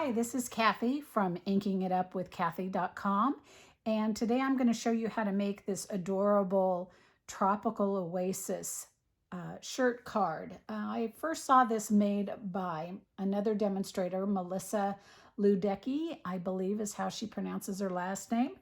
Hi, this is Cathy from inkingitupwithcathy.com, and today I'm going to show you how to make this adorable tropical Oasis shirt card. I first saw this made by another demonstrator, Melissa Ludecki, I believe is how she pronounces her last name,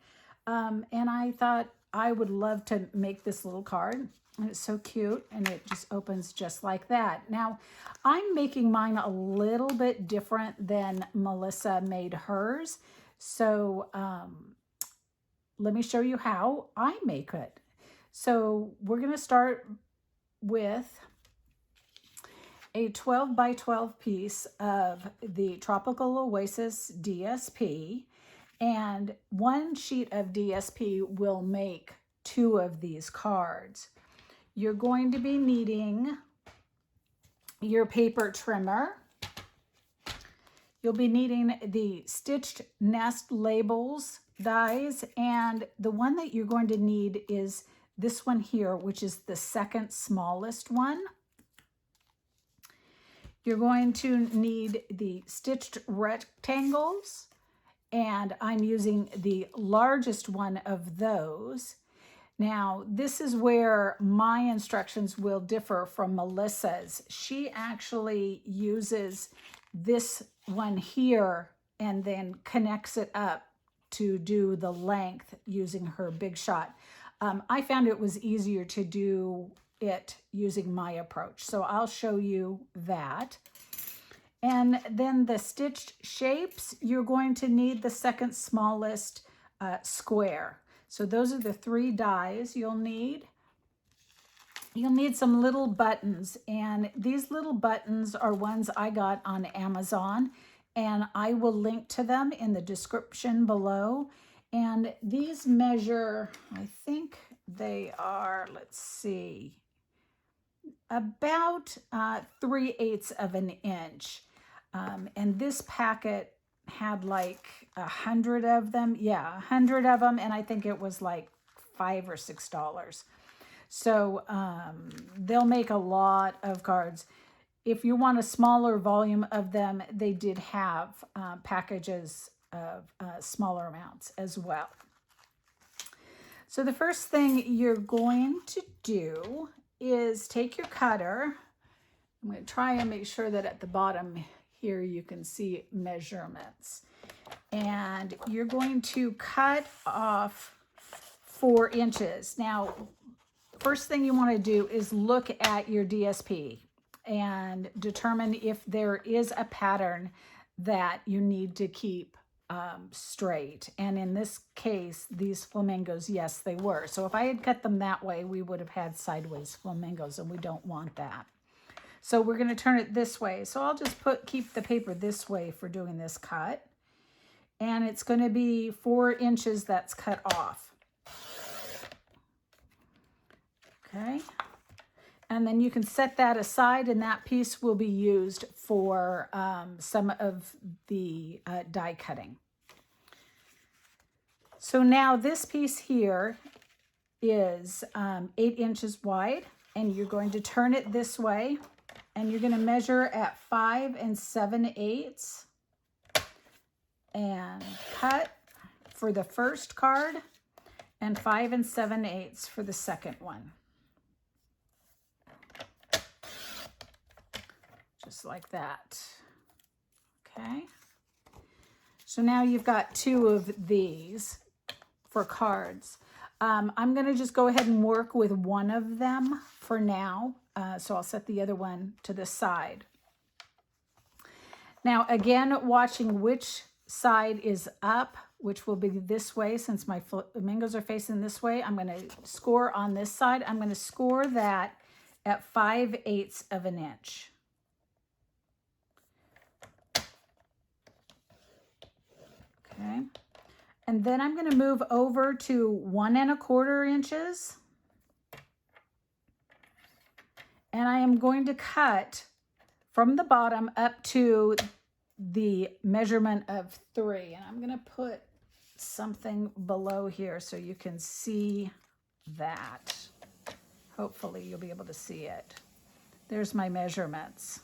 and I thought I would love to make this little card. And it's so cute, and it just opens just like that. Now, I'm making mine a little bit different than Melissa made hers. So let me show you how I make it. So we're going to start with a 12 by 12 piece of the Tropical Oasis DSP. And one sheet of DSP will make 2 of these cards. You're going to be needing your paper trimmer. You'll be needing the stitched nest labels dies, and the one that you're going to need is this one here, which is the second smallest one. You're going to need the stitched rectangles, and I'm using the largest one of those. Now, this is where my instructions will differ from Melissa's. She actually uses this one here and then connects it up to do the length using her Big Shot. I found it was easier to do it using my approach, so I'll show you that. And then the stitched shapes, you're going to need the second smallest square. So those are the 3 dies you'll need. You'll need some little buttons, and these little buttons are ones I got on Amazon, and I will link to them in the description below. And these measure, I think they are, let's see, about 3/8 of an inch. And this packet had like 100 of them. Yeah, 100 of them. And I think it was like $5 or $6. So they'll make a lot of cards. If you want a smaller volume of them, they did have packages of smaller amounts as well. So the first thing you're going to do is take your cutter. I'm going to try and make sure that at the bottom here you can see measurements. And you're going to cut off 4 inches. Now, first thing you want to do is look at your DSP and determine if there is a pattern that you need to keep straight. And in this case, these flamingos, yes, they were. So if I had cut them that way, we would have had sideways flamingos, and we don't want that. So we're going to turn it this way. So I'll just keep the paper this way for doing this cut. And it's going to be 4 inches that's cut off. Okay. And then you can set that aside, and that piece will be used for some of the die cutting. So now this piece here is 8 inches wide, and you're going to turn it this way. And you're going to measure at 5 7/8 and cut for the first card and 5 7/8 for the second one. Just like that. Okay. So now you've got 2 of these for cards. I'm going to just go ahead and work with one of them for now. So I'll set the other one to the side. Now, again, watching which side is up, which will be this way since my flamingos are facing this way. I'm going to score on this side. I'm going to score that at 5/8 of an inch. Okay. And then I'm going to move over to 1 1/4 inches. And I am going to cut from the bottom up to the measurement of 3. And I'm going to put something below here so you can see that. Hopefully you'll be able to see it. There's my measurements.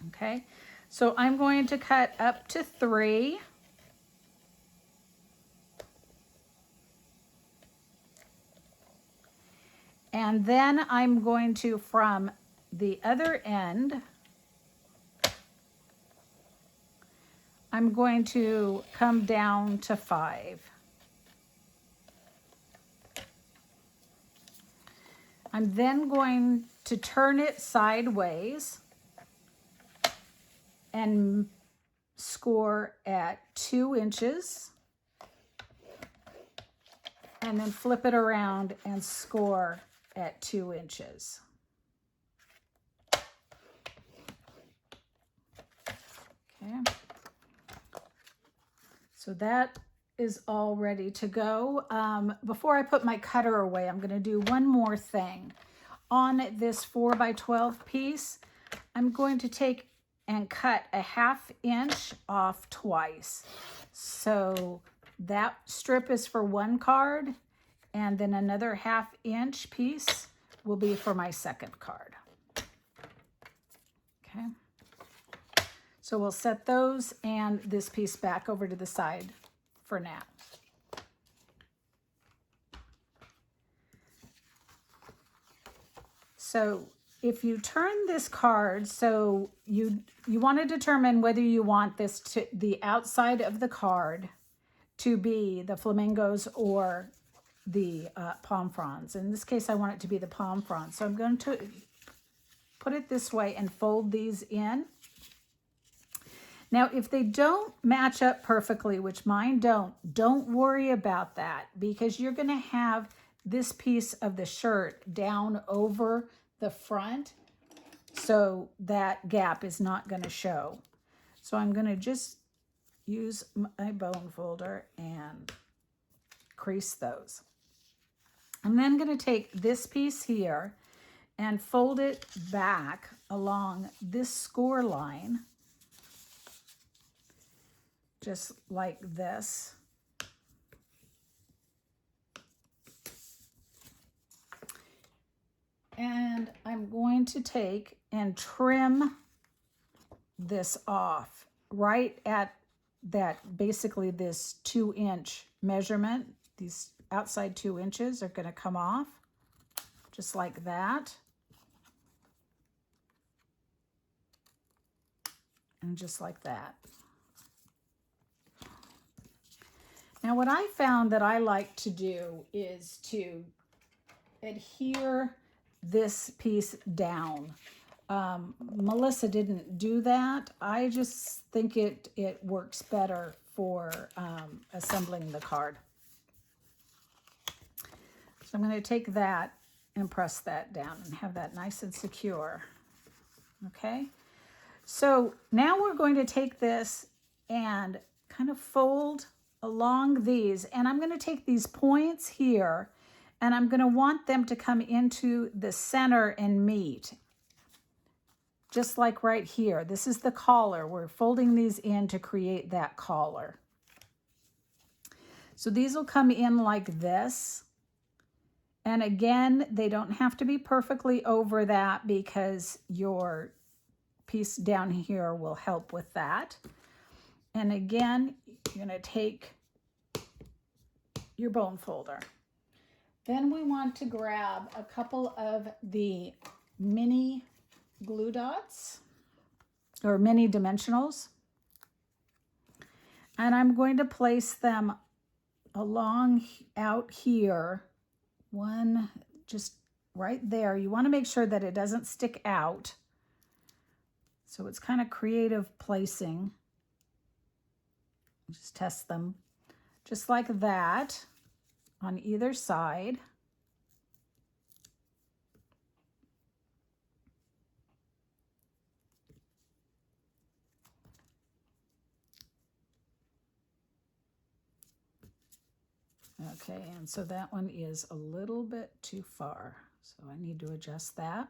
Okay, So I'm going to cut up to 3. And then I'm going to, from the other end, I'm going to come down to 5. I'm then going to turn it sideways and score at 2 inches, and then flip it around and score at 2 inches. Okay. So that is all ready to go. Before I put my cutter away, I'm going to do one more thing. On this 4x12 piece, I'm going to take and cut a 1/2 inch off twice. So that strip is for one card, and then another 1/2 inch piece will be for my second card. Okay. So we'll set those and this piece back over to the side for now. So if you turn this card, so you want to determine whether you want this to the outside of the card to be the flamingos or the palm fronds. In this case, I want it to be the palm fronds. So I'm going to put it this way and fold these in. Now, if they don't match up perfectly, which mine don't worry about that, because you're going to have this piece of the shirt down over the front, so that gap is not going to show. So I'm going to just use my bone folder and crease those. I'm then going to take this piece here and fold it back along this score line, just like this. And I'm going to take and trim this off right at that, basically this 2-inch measurement. These outside 2 inches are going to come off just like that. And just like that. Now what I found that I like to do is to adhere this piece down. Melissa didn't do that. I just think it works better for assembling the card. So I'm going to take that and press that down and have that nice and secure. Okay. So now we're going to take this and kind of fold along these, and I'm going to take these points here and I'm going to want them to come into the center and meet, just like right here. This is the collar. We're folding these in to create that collar. So these will come in like this. And again, they don't have to be perfectly over that because your piece down here will help with that. And again, you're going to take your bone folder. Then we want to grab a couple of the mini glue dots or mini dimensionals. And I'm going to place them along out here. One just right there. You want to make sure that it doesn't stick out. So it's kind of creative placing. Just test them just like that on either side. Okay, and so that one is a little bit too far, so I need to adjust that.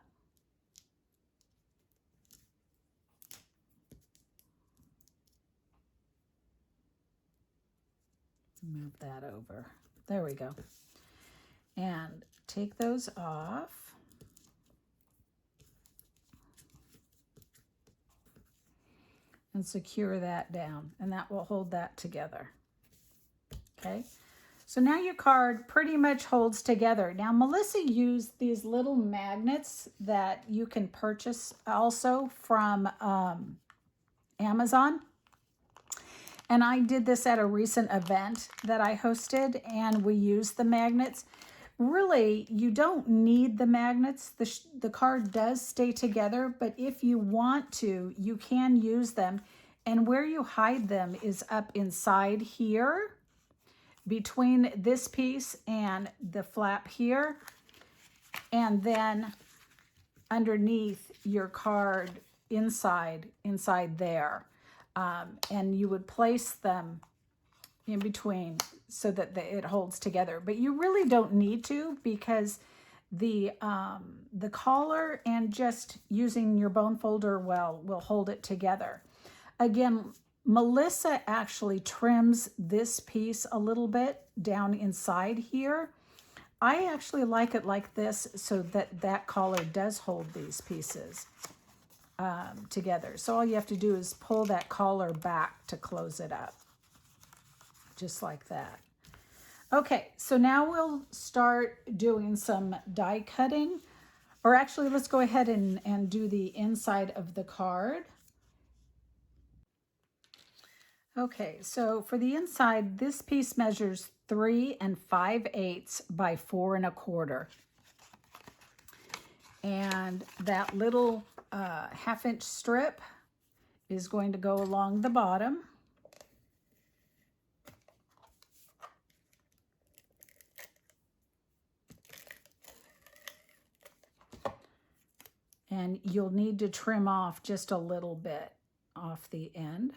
Move that over. There we go. And take those off. and secure that down, and that will hold that together. Okay, so now your card pretty much holds together. Now Melissa used these little magnets that you can purchase also from Amazon. And I did this at a recent event that I hosted, and we used the magnets. Really, you don't need the magnets. The card does stay together, but if you want to, you can use them. And where you hide them is up inside here, between this piece and the flap here, and then underneath your card inside there. And you would place them in between so that it holds together. But you really don't need to, because the collar and just using your bone folder will hold it together. Again, Melissa actually trims this piece a little bit down inside here. I actually like it like this so that collar does hold these pieces together. So all you have to do is pull that collar back to close it up, just like that. Okay, so now we'll start doing some die cutting, or actually let's go ahead and do the inside of the card. Okay, so for the inside, this piece measures 3 5/8 by 4 1/4. And that little 1/2 inch strip is going to go along the bottom. And you'll need to trim off just a little bit off the end.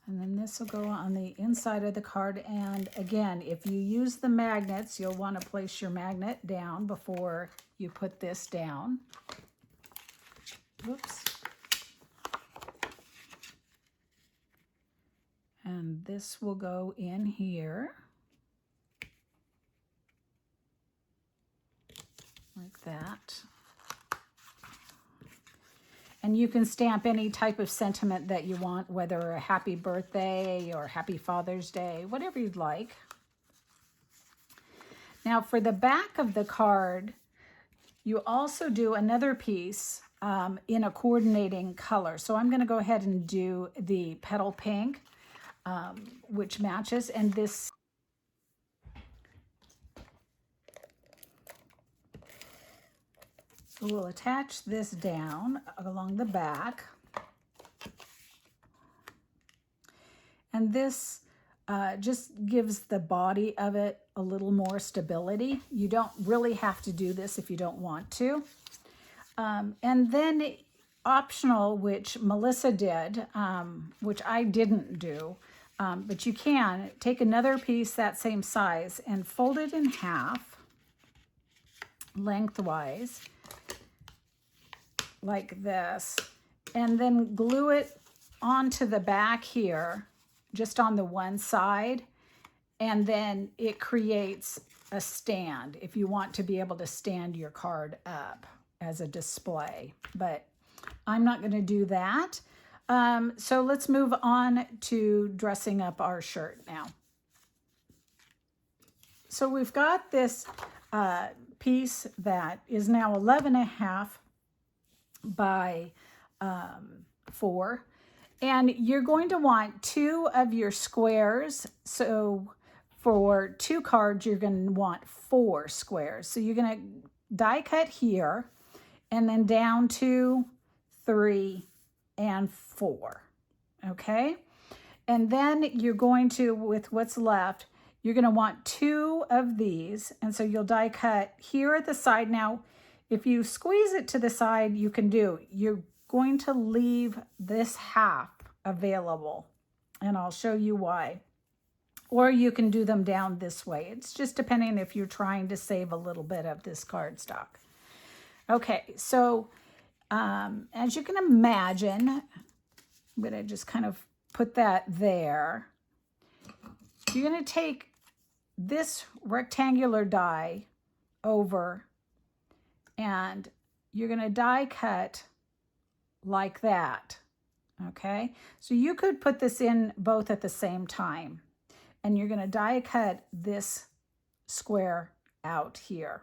And then this will go on the inside of the card. And again, if you use the magnets, you'll want to place your magnet down before you put this down. Oops. And this will go in here, like that. And you can stamp any type of sentiment that you want, whether a happy birthday or happy Father's Day, whatever you'd like. Now for the back of the card, you also do another piece in a coordinating color. So I'm going to go ahead and do the petal pink, which matches, and this we'll attach this down along the back. And this just gives the body of it a little more stability. You don't really have to do this if you don't want to. And then optional, which Melissa did, which I didn't do, but you can take another piece that same size and fold it in half lengthwise, like this, and then glue it onto the back here, just on the one side, and then it creates a stand if you want to be able to stand your card up as a display. But I'm not going to do that. So let's move on to dressing up our shirt now. So we've got this piece that is now 11.5 by 4, and you're going to want 2 of your squares. So for 2 cards, you're going to want 4 squares. So you're going to die cut here, and then down 2, 3, and 4. Okay, and then you're going to, with what's left, you're going to want 2 of these, and so you'll die cut here at the side. Now, if you squeeze it to the side, you can do. You're going to leave this half available, and I'll show you why. Or you can do them down this way. It's just depending if you're trying to save a little bit of this cardstock. Okay, so as you can imagine, I'm going to just kind of put that there. You're going to take this rectangular die over, and you're going to die cut like that. Okay, so you could put this in both at the same time, and you're going to die cut this square out here.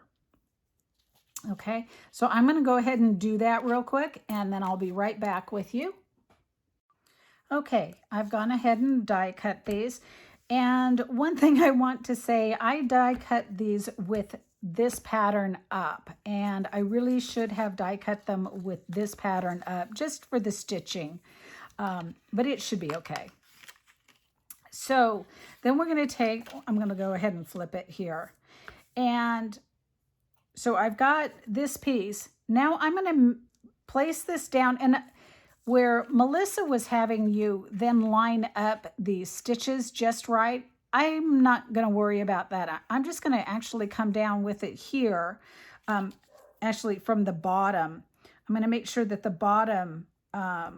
Okay, so I'm going to go ahead and do that real quick, and then I'll be right back with you. Okay, I've gone ahead and die cut these. And one thing I want to say, I die cut these with this pattern up, and I really should have die cut them with this pattern up just for the stitching, but it should be okay. So then we're going to take, I'm going to go ahead and flip it here. And so I've got this piece. Now I'm going to place this down, and where Melissa was having you then line up these stitches just right, I'm not going to worry about that. I'm just going to actually come down with it here, actually from the bottom. I'm going to make sure that the bottom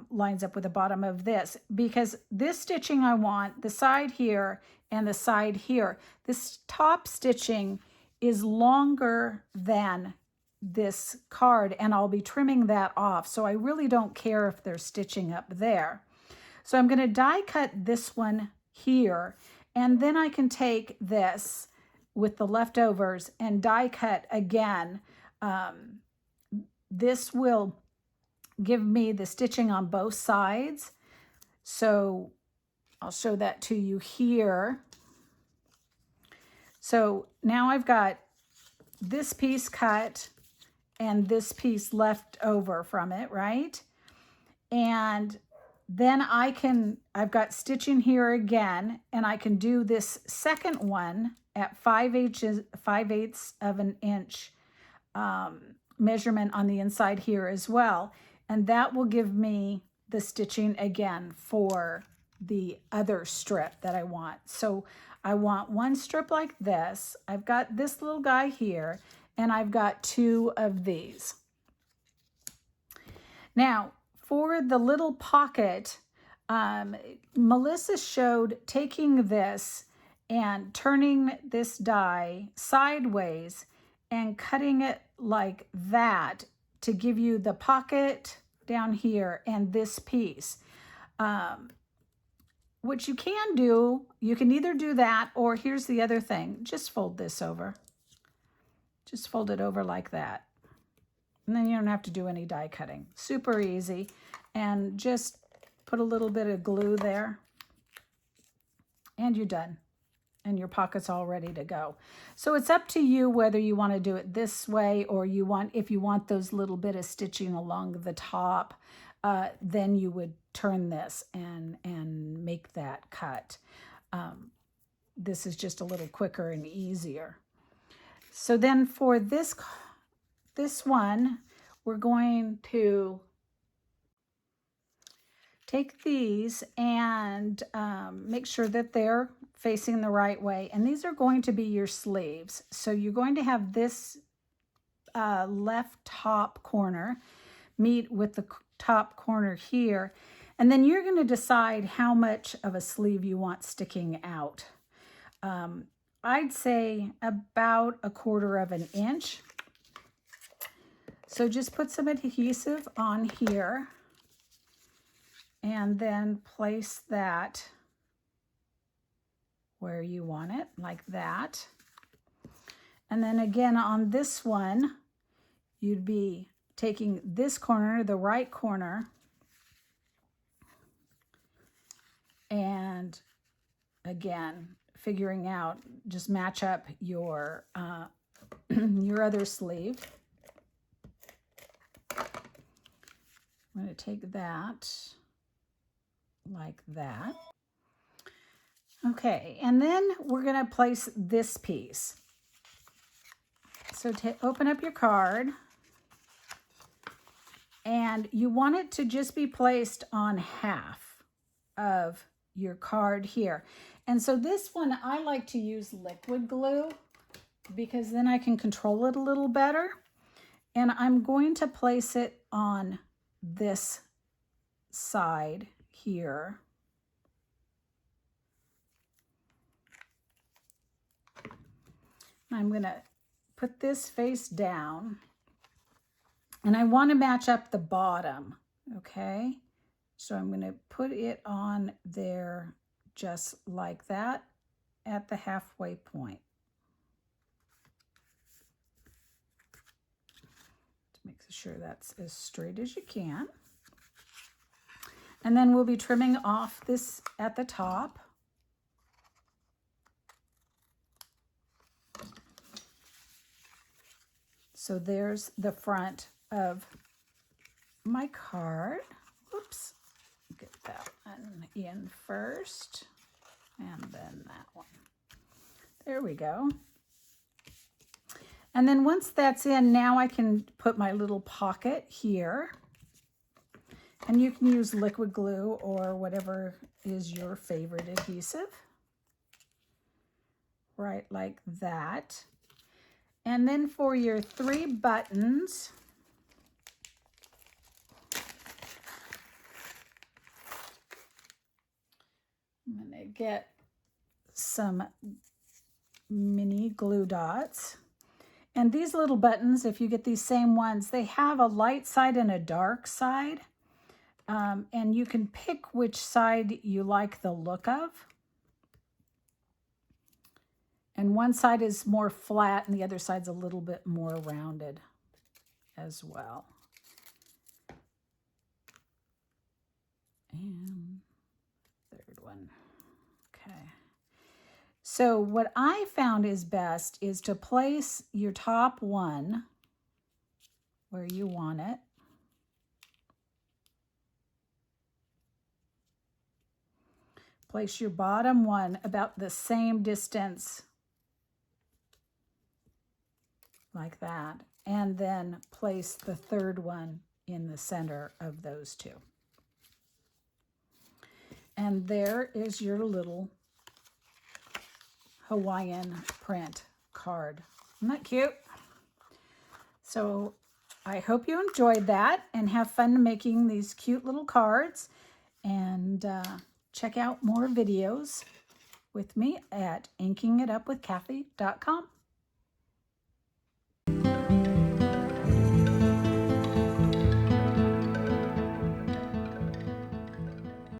lines up with the bottom of this, because this stitching I want, the side here and the side here, this top stitching is longer than this card, and I'll be trimming that off. So I really don't care if they're stitching up there. So I'm going to die cut this one here, and then I can take this with the leftovers and die cut again. This will give me the stitching on both sides. So I'll show that to you here. So now I've got this piece cut and this piece left over from it, right? And then I've got stitching here again, and I can do this second one at 5/8 of an inch measurement on the inside here as well. And that will give me the stitching again for the other strip that I want. So I want one strip like this. I've got this little guy here, and I've got two of these. Now, for the little pocket, Melissa showed taking this and turning this die sideways and cutting it like that to give you the pocket down here and this piece. What you can do, you can either do that, or here's the other thing, just fold this over. Just fold it over like that. And then you don't have to do any die cutting. Super easy. And just put a little bit of glue there. And you're done. And your pocket's all ready to go. So it's up to you whether you want to do it this way, or if you want those little bit of stitching along the top, then you would turn this and make that cut. This is just a little quicker and easier. So then for this one, we're going to take these and make sure that they're facing the right way. And these are going to be your sleeves. So you're going to have this left top corner meet with the top corner here. And then you're going to decide how much of a sleeve you want sticking out. I'd say about 1/4 of an inch. So just put some adhesive on here and then place that where you want it, like that. And then again on this one, you'd be taking this corner, the right corner, and again, figuring out, just match up your your other sleeve. I'm going to take that like that. Okay, and then we're going to place this piece. So open up your card, and you want it to just be placed on half of your card here. And so this one, I like to use liquid glue because then I can control it a little better. And I'm going to place it on this side here. I'm going to put this face down, and I want to match up the bottom, okay? So I'm going to put it on there just like that at the halfway point. To make sure that's as straight as you can. And then we'll be trimming off this at the top. So there's the front of my card. Oops, get that one in first, and then that one. There we go. And then once that's in, now I can put my little pocket here. And you can use liquid glue or whatever is your favorite adhesive. Right like that. And then for your 3 buttons, I'm going to get some mini glue dots. And these little buttons, if you get these same ones, they have a light side and a dark side. And you can pick which side you like the look of. And one side is more flat and the other side's a little bit more rounded as well. And third one. Okay. So what I found is best is to place your top one where you want it. Place your bottom one about the same distance like that. And then place the third one in the center of those two. And there is your little Hawaiian print card. Isn't that cute? So I hope you enjoyed that and have fun making these cute little cards. And check out more videos with me at inkingitupwithcathy.com.